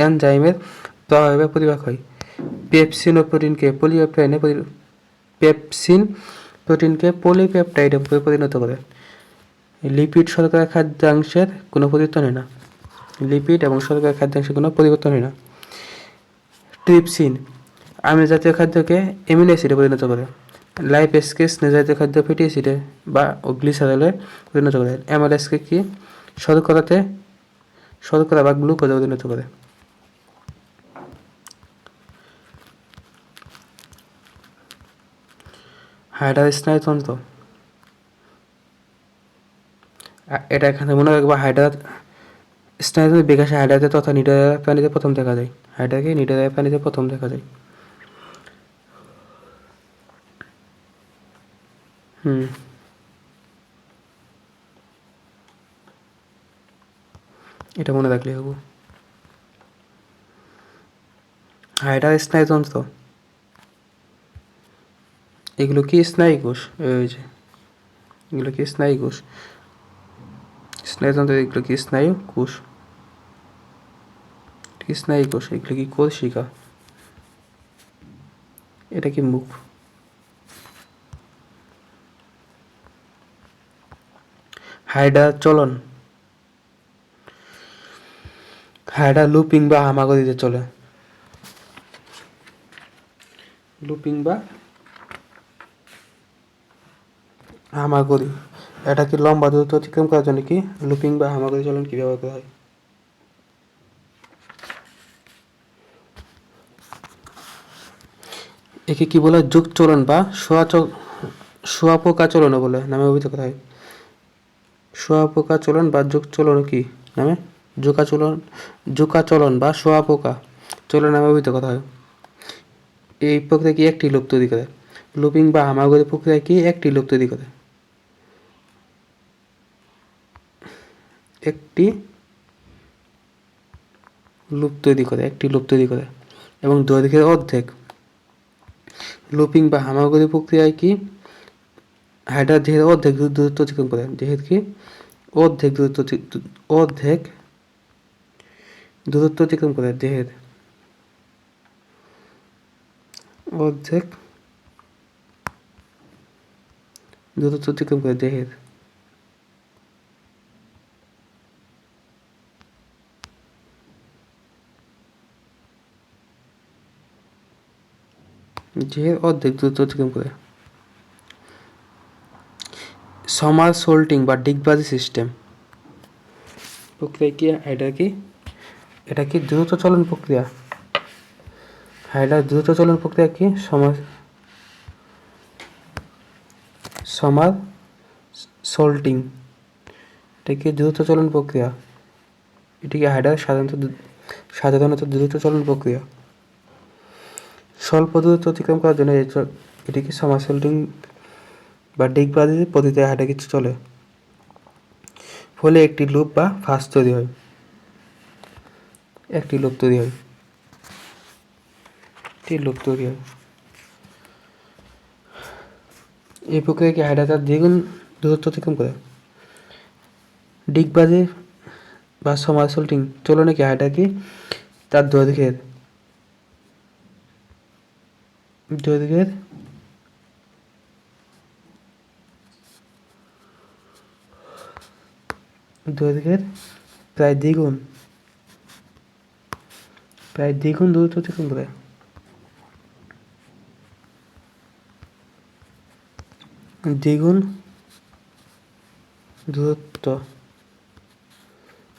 এনজাইমের প্রভাবে পরিপাক হয়। পেপসিন ও প্রোটিনকে পলিপেপটাইডে পরিণত করে। লিপিড শর্করা খাদ্যাংশের কোনো পরিবর্তন হয় না। লিপিড এবং শর্করা খাদ্যাংশের কোনো পরিবর্তন হয় না। ট্রিপসিন আমিষ জাতীয় খাদ্যকে অ্যামিনো অ্যাসিডে পরিণত করে। লাইপেজকে স্নেহ জাতীয় খাদ্য ফ্যাটি অ্যাসিডে বা গ্লিসারলে পরিণত করে। অ্যামাইলেজকে কি শর্করা বা গ্লুকোজে পরিণত করে। হাইড্রার স্নায়ুতন্ত্র, এটা এখানে মনে রাখবা। হাইড্রার স্নায়ুতন্ত্রের বিকাশে হাইড্রাতে তথা নিডারের প্রাণীতে প্রথম দেখা যায়। হাইড্রাকে নিডারের প্রাণীতে প্রথম দেখা যায়। এটা মনে রাখলে হবো। হাইড্রার স্নায়ুতন্ত্র, এগুলো কি স্নায়ুকোষ, ওই যে এগুলো কি স্নায়ুকোষ, স্নায়ুতন্ত্র, এগুলো কি স্নায়ুকোষ, স্নায়ুকোষ, এগুলো কি কোষিকা, এটা কি মুখ। হাইড্রার চলন, হাইড্রা লুপিং বা হামাগুড়িতে চলে। লুপিং বা হামাগুড়ি, এটা কি লম্বা দূরত্ব অতিক্রম করার জন্য কি লুপিং বা হামাগুড়ি চলন কি ব্যবহার করা হয়। একে কি বলে? যুগ চলন বা শোয়াপোকা চলনও বলে নামে অভিহিত করা হয়। শোয়াপোকা চলন বা যুগ চলন কি নামে? জুকা চলন বা শোয়াপোকা চলন নামে অভিহিত করা হয়। এই প্রক্রিয়া কি একটি লুপ তৈরি করে। লুপিং বা হামাগুড়ি প্রক্রিয়া কি একটি লুপ তৈরি করে। একটি লুপ তৈরি করে এবং দৈর্ঘ্যের অর্ধেক। লুপিং বা হামাগুড়ি প্রক্রিয়ায় কি হাইড্রা দেহের অর্ধেক দূরত্ব অতিক্রম করে। দেহের কি অর্ধেক দূরত্ব অতিক্রম করে। দেহের অর্ধেক দূরত্ব অতিক্রম করে। দেহের অর্ধেক দূরত্ব অতিক্রম করে। সমারসোল্টিং বা ডিগবাজি সিস্টেম প্রক্রিয়া কি হাইড্রা কি? এটা কি দ্রুত চলন প্রক্রিয়া। হাইড্রার দ্রুত চলন প্রক্রিয়া কি? সমার সোল্টিং, এটা কি দ্রুত চলন প্রক্রিয়া। এটিকে হাইডার সাধারণত দ্রুত চলন প্রক্রিয়া। স্বল্প দূরত্ব অতিক্রম করার জন্য এটিকে সমার সোল্টিং বা ডিগবাজি পদ্ধতিতে হাইডার কিছু চলে, ফলে একটি লুপ বা ফাঁস তৈরি হয়। একটি লুপ তৈরি হয়। এই প্রক্রিয়াকে হাইডার তার দ্বিগুণ দূরত্ব অতিক্রম করে। ডিগবাজি বা সমার সোল্টিং চলনে কি হাইডার কি তার দৈর্ঘ্যের প্রায় দ্বিগুণ দূরত্ব অতিক্রম করে। দ্বিগুণ দূরত্ব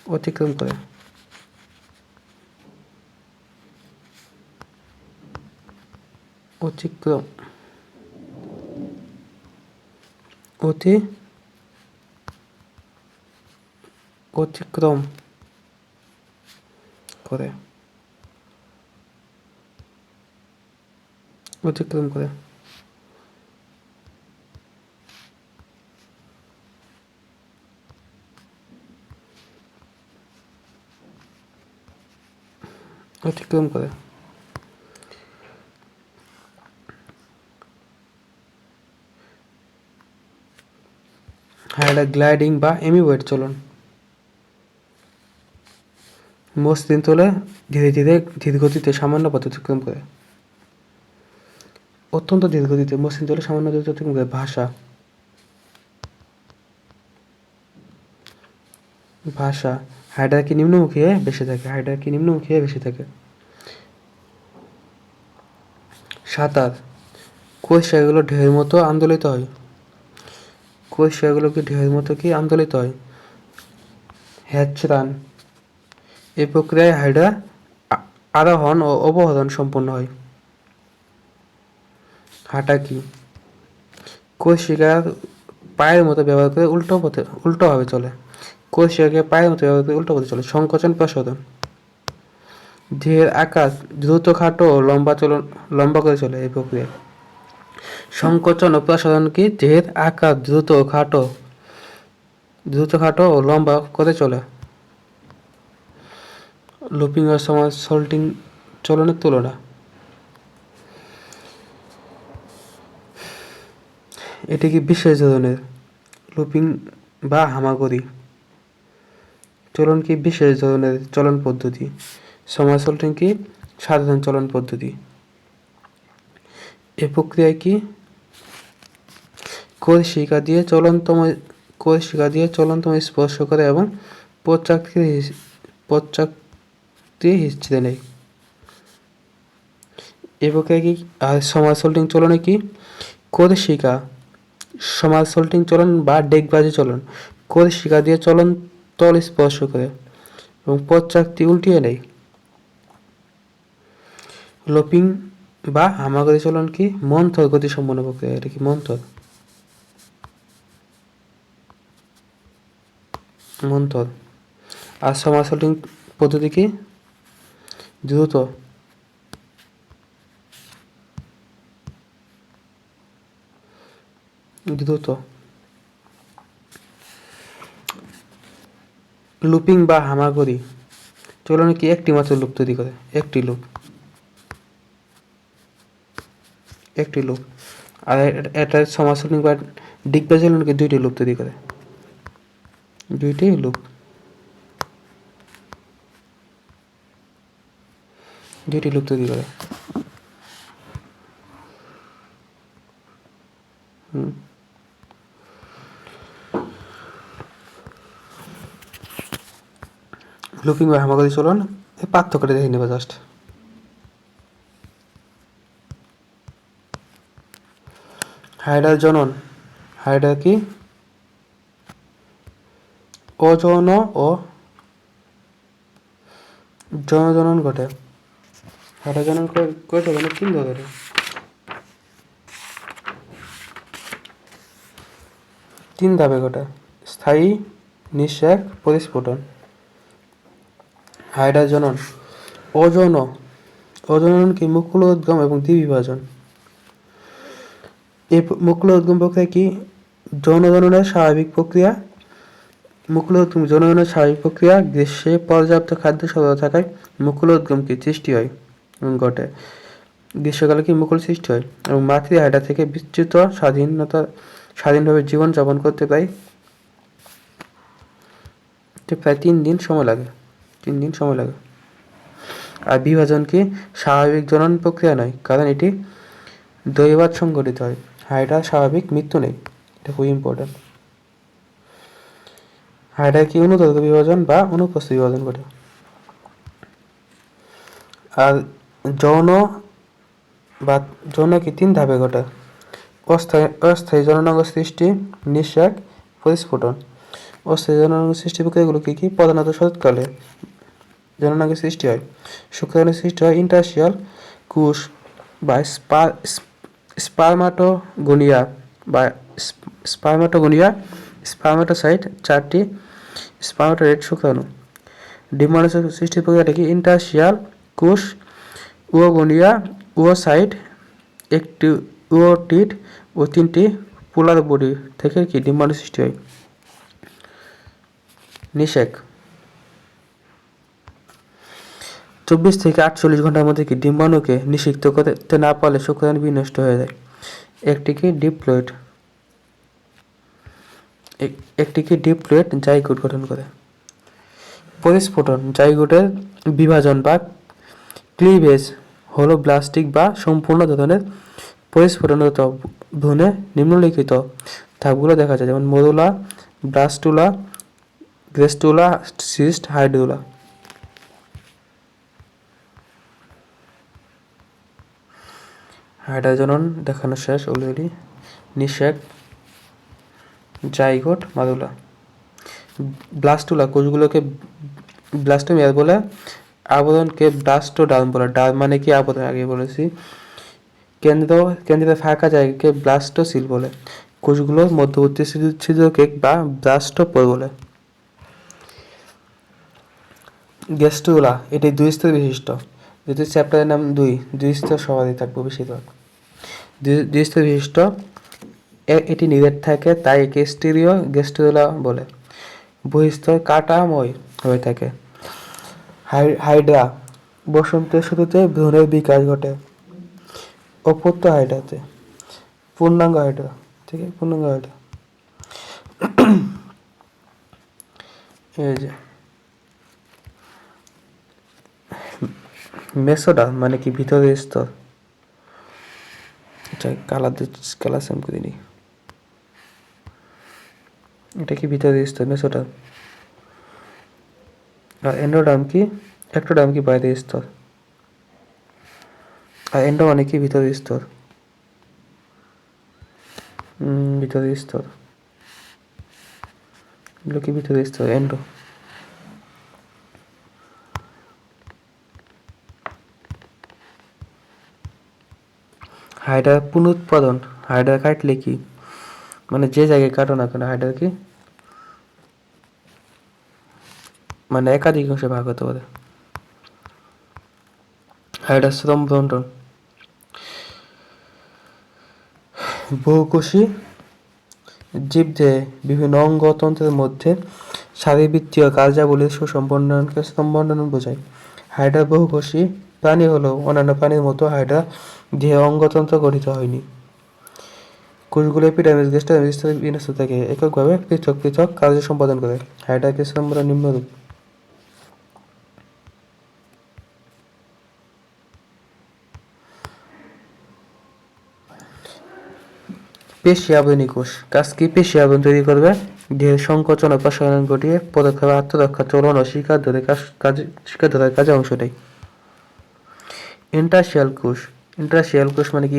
অতিক্রম করে। অতিক্রম করে। হাইডার গ্লাইডিং বা এমিওয়েড চলন। মসৃণ তলে ধীর গতিতে সামান্য পথ অতিক্রম করে। অত্যন্ত ধীর গতিতে মসৃণ তলে সামান্য দূরত্ব অতিক্রম করে। ভাষা হাইডার কি নিম্নমুখী হয়ে বেশি থাকে। সাঁতার কোষ শিরাগুলো ঢেউয়ের মতো আন্দোলিত হয়। হ্যাচরান এই প্রক্রিয়ায় হাইডার আরোহণ ও অবরোহণ সম্পন্ন হয়। হাঁটা কি কোষ শিকার পায়ের মতো ব্যবহার করে উল্টোভাবে চলে। সংকোচন প্রসারণ দেহের আকার দ্রুত খাটো ও লম্বা করে চলে। এই প্রক্রিয়া সংকোচন ও প্রসারণ কি দেহের আকার দ্রুত খাটো ও লম্বা করে চলে। লুপিং ও সমার সোল্টিং চলনের তুলনা। এটি কি বিশেষ ধরনের লুপিং বা হামাগুড়ি চলন কি বিশেষ ধরনের চলন পদ্ধতি। সমার সোল্টিং কি সাধারণ চলন পদ্ধতি। এ প্রক্রিয়ায় কি কোষশিকা দিয়ে চলন্তম স্পর্শ করে এবং পশ্চাৎক্রিয়া হিস্ট্রি নেয়। এ প্রক্রিয়ায় কি সমার সোল্টিং চলনে কি কোষশিকা সমার সোল্টিং চলন বা ডেগবাজি চলন কোষশিকা দিয়ে তল স্পর্শ করে এবং পশ্চাৎক্রিয়া উল্টিয়ে নেয়। লুপিং বা হামাগুড়ি চলন কি মন্থর গতি সম্পন্ন প্রক্রিয়া। এটা কি মন্থর। আর সমার সোল্টিং পদ্ধতি কি দ্রুত। লুপিং বা হামাগুড়ি চলনে কি একটি মাত্র লুপ তৈরি করে। একটি লুপ। আর এটা সমার সোল্টিং বা ডিগবাজি চলনকে দুইটি লুপ তৈরি করে। লুপিং বা হামাগুড়ি চলন এই পার্থক্যটা দেখে নেবা জাস্ট। হাইডার জনন কি অযৌন ও জনন ঘটে। হাইডার জনন কয়টা 3 ধরনের। তিন ধাপে ঘটে: স্থায়ী, নিঃশ্বাস, পরিস্ফুটন। হাইড্রা জনন। অজনন কি মুকুলোদ্গম এবং দ্বিবিভাজন। এই মুকুলোদ্গম প্রক্রিয়া কি যৌন জননের স্বাভাবিক প্রক্রিয়া। জননের স্বাভাবিক প্রক্রিয়া। গ্রীষ্মে পর্যাপ্ত খাদ্য সরবরাহ থাকায় মুকুলোদ্গম কি সৃষ্টি হয় এবং ঘটে। গ্রীষ্মকালে কি মুকুল সৃষ্টি হয় এবং মাতৃ হাইড্রা থেকে বিস্তৃত স্বাধীনভাবে জীবনযাপন করতে প্রায় 3 দিন সময় লাগে। আর বিভাজন কি স্বাভাবিক জনন প্রক্রিয়া নয়, কারণ এটি দৈবাত সংঘটিত হয়। হাইড্রা স্বাভাবিক মৃত্যু নেই, এটা খুব ইম্পর্টেন্ট। হাইড্রা কি অনুদৈর্ঘ্য বিভাজন বা অনুপ্রস্থ বিভাজন ঘটে। আর যৌন কি 3 ধাপে ঘটে: অস্থায়ী জননাঙ্গ সৃষ্টি, নিঃশ্বাস, পরিস্ফুটন। অস্থায়ী জননাঙ্গ সৃষ্টি প্রক্রিয়াগুলো কি? প্রধানত শরৎকালে জননাঙ্গের সৃষ্টি হয়। শুক্রাণু সৃষ্টি হয় ইন্টারস্টিশিয়াল কোষ বা স্পার্মাটোগোনিয়া বা স্পার্মাটোসাইট, 4টি স্পার্মাটোরেট শুক্রাণু। ডিম্বাণু সৃষ্টির প্রক্রিয়াটা কি? ইন্টারস্টিশিয়াল কোষ, উওগোনিয়া, উওসাইট, একটি উওটিড ও 3টি পোলার বডি থেকে কি ডিম্বাণু সৃষ্টি হয়। নিষেক 24 থেকে 48 ঘন্টার মধ্যে কি ডিম্বাণুকে নিষিক্ত করতে না পারলে শুক্রাণু বিনষ্ট হয়ে যায়। একটি কি ডিপ্লয়েড জাইগোট গঠন করে। পরিস্ফুটন। জাইগোটের বিভাজন বা ক্লিভেজ হলো ব্লাস্টিক বা সম্পূর্ণ ধরনের পরিস্ফুটনগত ভ্রূণে নিম্নলিখিত ধাপগুলো দেখা যায়, যেমন মরুলা, ব্লাস্টুলা, গ্রেস্টুলা, সিস্ট, হাইড্রুলা। হাইড্রা জনন দেখানো শেষ অলরেডি। নিষেক, জাইগোট, মারুলা। ব্লাস্টুলা কোষগুলোকে ব্লাস্টোমিয়ার বলে। আবরণকে ব্লাস্টোডার্ম বলে। ডার্ম মানে কি? আবরণ, আগে বলেছি। কেন্দ্রের ফাঁকা জায়গাকে ব্লাস্টোসিল বলে। কোষগুলোর মধ্যবর্তী ছিদ্রকে বা ব্লাস্টোপোর বলে। গ্যাস্ট্রুলা, এটি 2 স্তর বিশিষ্ট। যেহেতু চ্যাপ্টারের নাম 2 স্তর সবারই থাকবে বেশিরভাগ। 2 স্তর বিশিষ্ট। এটি নিরেট থাকে, তাই একে স্টিরিও গ্যাস্ট্রুলা বলে। বহিঃস্তর কাঁটাময় হয়ে থাকে। হাইড্রা বসন্তের শুরুতে ভ্রূণের বিকাশ ঘটে। অপত্য হাইড্রাতে। পূর্ণাঙ্গ হাইড্রা, ঠিক আছে, পূর্ণাঙ্গ হাইড্রা। এই যে মেসোডার্ম মানে কি? ভিতরের স্তর। এটা কালার সেম করে নিই। এটা কি? ভিতরের স্তর, মেসোডার্ম। আর এন্ডোডার্ম কি? এক্টোডার্ম কি? বাইরের স্তর। আর এন্ডো মানে কি? ভিতরের স্তর। ভিতরের স্তর, এগুলো কি? ভিতরের স্তর, এন্ডো। হাইড্রা পুনরুৎপাদন। হাইড্রা কাটলে কি? মানে যে জায়গায় কাটো না কেন, হাইড্রা কি মানে একাধিক অংশে ভাগ হতে পারে। হাইড্রা শ্রম বন্টন। বহুকোষী জীবদেহে বিভিন্ন অঙ্গতন্ত্রের মধ্যে শারীরবৃত্তীয় কার্যাবলীর সুসম্পন্নকে স্তম্ভন বোঝায়। হাইড্রা বহুকোষী প্রাণী হলেও অন্যান্য প্রাণীর মতো হাইড্রা দেহে অঙ্গতন্ত্র গঠিত হয়নি। কোষগুলো এপিডার্মিস, গ্যাস্ট্রামিস ইত্যাদি বিন্যস্ত থেকে এককভাবে পৃথক পৃথক কার্য সম্পাদন করে। হাইড্রাকে স্তম্ভরা নিম্নরূপ: পেশী আবরণী কোষ। কাজ কি? পেশী আবরণ তৈরি করবে, দেহের সংকোচন ও প্রসারণ ঘটিয়ে পদক্ষেপে আত্মরক্ষা, চলন ও শিকার ধরার কাজে অংশ নেয়। ইন্টারস্টিশিয়াল কোষ। ইন্টারস্টিশিয়াল কোষ মানে কি?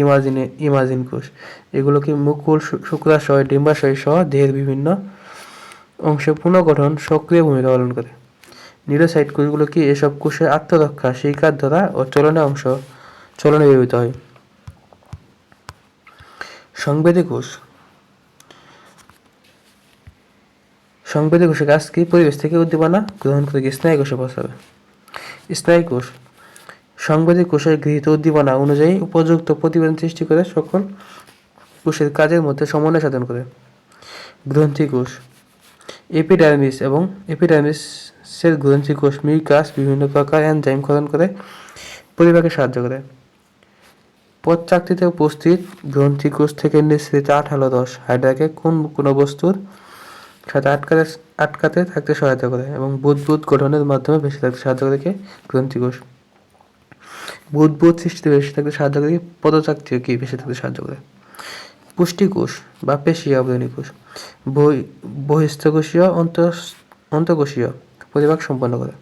ইমাজিন কোষ। এগুলো কি? মুকুল, শুক্রাশয়, ডিম্বাশয় সহ দেহের বিভিন্ন অংশে পুনর্গঠন সক্রিয় ভূমিকা পালন করে। নিউরোসাইট কোষগুলো কি? এসব কোষে আত্মরক্ষা, শিকার ধরা ও চলনে ব্যবহৃত হয়। সংবেদী কোষ। সংবেদী কোষের কাজ কি? পরিবেশ থেকে উদ্দীপনা গ্রহণ করে স্নায়ু কোষে পৌঁছাবে। স্নায়ু কোষ সংবেদী কোষের গৃহীত উদ্দীপনা অনুযায়ী উপযুক্ত প্রতিবেদন সৃষ্টি করে সকল কোষের কাজের মধ্যে সমন্বয় সাধন করে। গ্রন্থি কোষ এপিডার্মিস এবং এপিডার্মিসের গ্রন্থি কোষ মিউকাস বিভিন্ন প্রকার এনজাইম ক্ষরণ করে পরিপাকে সাহায্য করে। পশ্চাকৃতিতে উপস্থিত গ্রন্থি কোষ থেকে নিঃসৃত আঠালো রস হাইড্রাকে কোনো বস্তুর সাথে আটকাতে থাকতে সহায়তা করে এবং বুদবুদ গঠনের মাধ্যমে ভেসে থাকতে সাহায্য করে গ্রন্থি কোষ। বুদবুদ সৃষ্টিতে ভেসে থাকতে সাহায্য করে পদচাকতিকে ভেসে থাকতে সাহায্য করে। পুষ্টিকোষ বা পেশীয় আবরণী কোষ বহিস্থকোষীয় অন্তঃকোষীয় পরিপাক সম্পন্ন করে।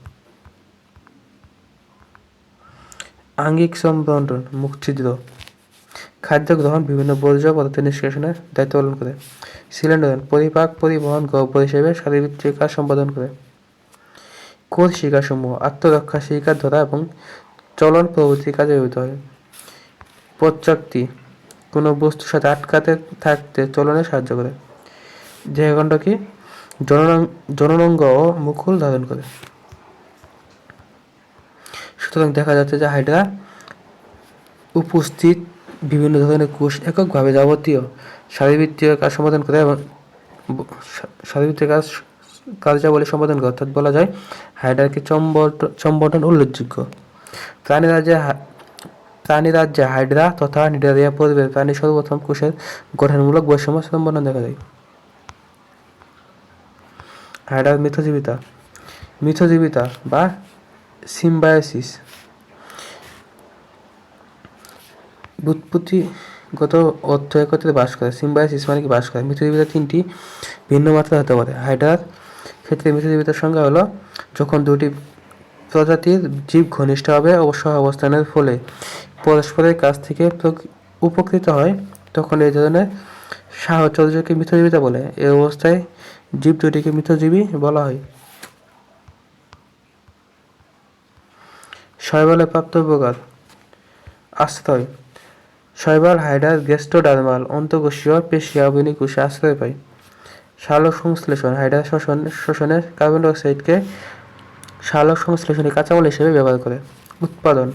আঙ্গিক সম্বন্ধন মুখ ছিদ্র খাদ্য গ্রহণ বিভিন্ন বর্জ্য পদার্থ নিষ্কাশনের দায়িত্ব পালন করে। সিলিন্ডার পরিপাক পরিবহন গহ্বর হিসেবে শারীরবৃত্তীয় কাজ সম্পাদন করে। কোষ শিকাসমূহ আত্মরক্ষা শিকার ধরা এবং চলন প্রভৃতি কাজে ব্যবহৃত হয়। পশ্চাকতি কোনো বস্তুর সাথে আটকাতে থাকতে চলনে সাহায্য করে। দেহখণ্ড কি জননাঙ্গ ও মুকুল ধারণ করে। সুতরাং দেখা যাচ্ছে যে হাইড্রা উপস্থিত বিভিন্ন ধরনের কোষ এককভাবে যাবতীয় শারীরবৃত্তীয় কাজ সম্পাদন করে এবং শারীরবৃত্তীয় কার্যাবলী সম্পাদন করে। অর্থাৎ বলা যায় হাইড্রাকে চম্বটন উল্লেখযোগ্য। প্রাণীরাজ্যে হাইড্রা তথা নিডারিয়া পরিবারের প্রাণী সর্বপ্রথম কোষের গঠনমূলক বৈষম্য সম্পন্ন দেখা যায়। হাইড্রার মিথজীবিতা বা সিম্বায়োসিস ব্যুৎপত্তিগত অর্থ একত্রে বাস করে। সিম্বায়োসিস মানে কি বাস করে। মিথজীবিতা তিনটি ভিন্ন মাত্রা হতে পারে। হাইড্রার ক্ষেত্রে মিথজীবিতার সংজ্ঞা হলো যখন দুটি প্রজাতির জীব ঘনিষ্ঠভাবে সহাবস্থানের ফলে পরস্পরের কাছ থেকে উপকৃত হয় তখন এই ধরনের সাহচর্যকে মিথজীবিতা বলে। এই অবস্থায় জীব দুটিকে মিথজীবী বলা হয়। শৈবালে প্রাপ্ত উপকার আশ্রয় শৈবাল হাইড্রার গ্যাস্ট্রোডার্মাল অন্তঃকোষীয় পেশীয় আবরণী কোষে আশ্রয় পায়। সালোক সংশ্লেষণ হাইড্রা শ্বসনে কার্বন ডাই অক্সাইডকে সালোক সংশ্লেষণী কাঁচামাল হিসেবে ব্যবহার করে। উৎপাদন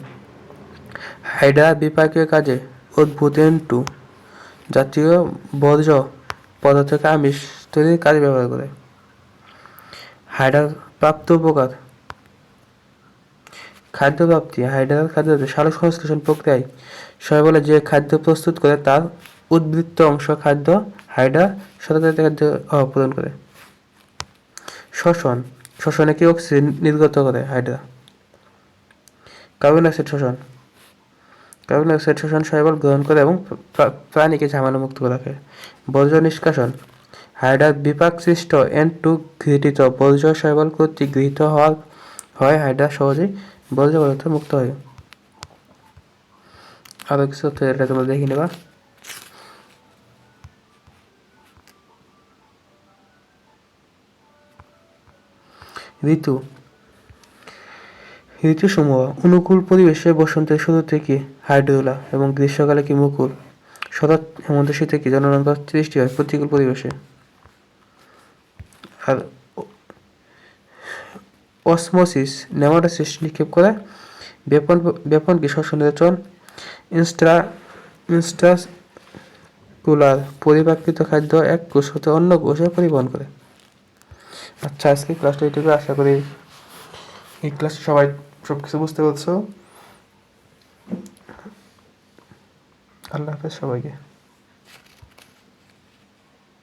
হাইড্রা বিপাকীয় কাজে উদ্ভিদ N2 জাতীয় বর্জ্য পদার্থকে আমিষ তৈরির কাজে ব্যবহার করে। হাইড্রার প্রাপ্ত উপকার খাদ্য প্রাপ্তি হাইড্রার খাদ্য সালোক সংশ্লেষণ প্রক্রিয়ায় শৈবালে যে খাদ্য প্রস্তুত করে তার উদ্বৃত্ত অংশ খাদ্য হাইড্রা সততাতে খাদ্য প্রদান করে। শ্বসনে কি অক্সিজেন নির্গত করে হাইড্রা। কার্বন ডাই অক্সাইড শোষণ শৈবাল গ্রহণ করে এবং প্রাণীকে ঝামেলা মুক্ত রাখে। বর্জ্য নিষ্কাশন হাইড্রার বিপাক সৃষ্ট N2 ঘৃণিত বর্জ্য শৈবাল কর্তৃক গৃহীত হয় হাইড্রা সহজেই বর্জ্য পদার্থ মুক্ত হয়। আরো কিছু এটা তোমরা দেখে নেবা। ঋতুসমূহ অনুকূল পরিবেশে বসন্তের শুরুতে কি হাইড্রোলা এবং গ্রীষ্মকালে কি মুকুল। শরৎ হেমন্ত শীতে কি জননাঙ্গ সৃষ্টি হয় প্রতিকূল পরিবেশে। আর অসমোসিস নেমাটোসিস নিক্ষেপ করে। ব্যাপন কি শ্বসন রেচন ইন্ট্রাকুলার পরিপাকৃত খাদ্য এক কোষ হতে অন্য কোষে পরিবহন করে। আচ্ছা আজকে ক্লাসটা এইটুকু। আশা করি এই ক্লাসে সবাই সবকিছু বুঝতে পারছো। আল্লাহ হাফেজ সবাইকে।